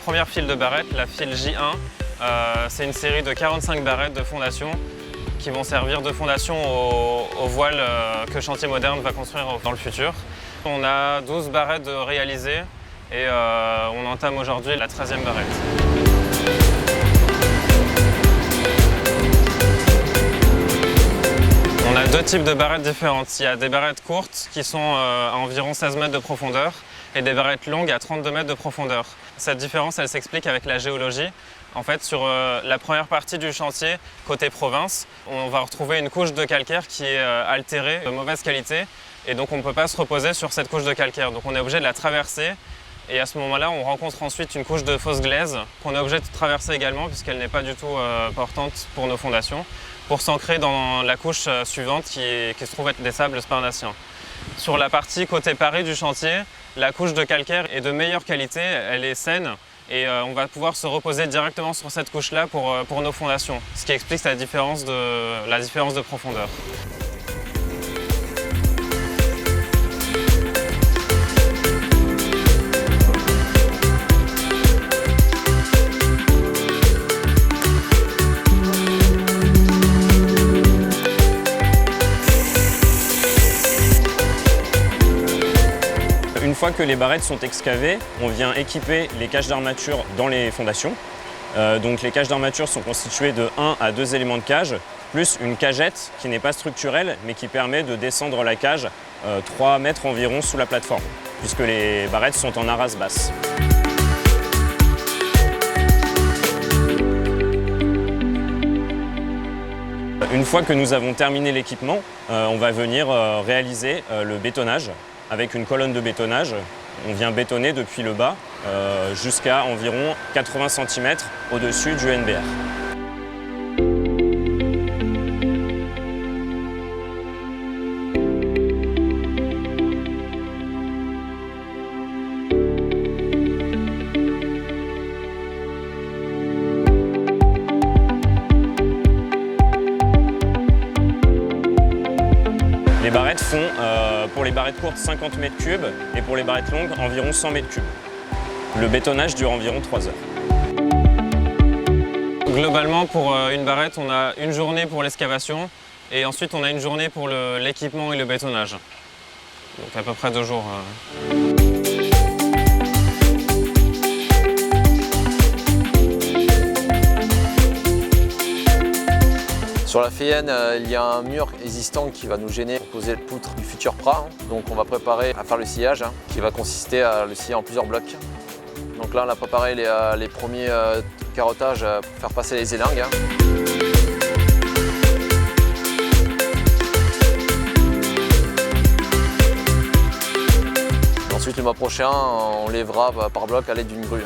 première file de barrettes, la file J1. C'est une série de 45 barrettes de fondation qui vont servir de fondation aux voiles que Chantier Moderne va construire dans le futur. On a 12 barrettes de réalisées et on entame aujourd'hui la 13e barrette. On a deux types de barrettes différentes. Il y a des barrettes courtes qui sont à environ 16 mètres de profondeur et des barrettes longues à 32 mètres de profondeur. Cette différence, elle s'explique avec la géologie. En fait, sur la première partie du chantier, côté province, on va retrouver une couche de calcaire qui est altérée, de mauvaise qualité, et donc on ne peut pas se reposer sur cette couche de calcaire. Donc on est obligé de la traverser, et à ce moment-là, on rencontre ensuite une couche de fausse glaise qu'on est obligé de traverser également, puisqu'elle n'est pas du tout portante pour nos fondations, pour s'ancrer dans la couche suivante qui se trouve être des sables sparnaciens. Sur la partie côté Paris du chantier, la couche de calcaire est de meilleure qualité, elle est saine et on va pouvoir se reposer directement sur cette couche-là pour nos fondations, ce qui explique la différence de profondeur. Une fois que les barrettes sont excavées, on vient équiper les caches d'armature dans les fondations. Donc les caches d'armature sont constituées de 1 à 2 éléments de cage, plus une cagette qui n'est pas structurelle, mais qui permet de descendre la cage 3 mètres environ sous la plateforme, puisque les barrettes sont en arase basse. Une fois que nous avons terminé l'équipement, on va venir réaliser le bétonnage. Avec une colonne de bétonnage, on vient bétonner depuis le bas jusqu'à environ 80 cm au-dessus du NBR. Les barrettes font, pour les barrettes courtes, 50 mètres cubes et pour les barrettes longues, environ 100 mètres cubes. Le bétonnage dure environ 3 heures. Globalement, pour une barrette, on a une journée pour l'excavation et ensuite on a une journée pour l'équipement et le bétonnage. Donc à peu près 2 jours. Sur la Fayenne, il y a un mur existant qui va nous gêner pour poser le poutre du futur Prat. Donc on va préparer à faire le sciage, qui va consister à le scier en plusieurs blocs. Donc là on a préparé les premiers carottages pour faire passer les élingues. Ensuite le mois prochain, on lèvera par bloc à l'aide d'une grue.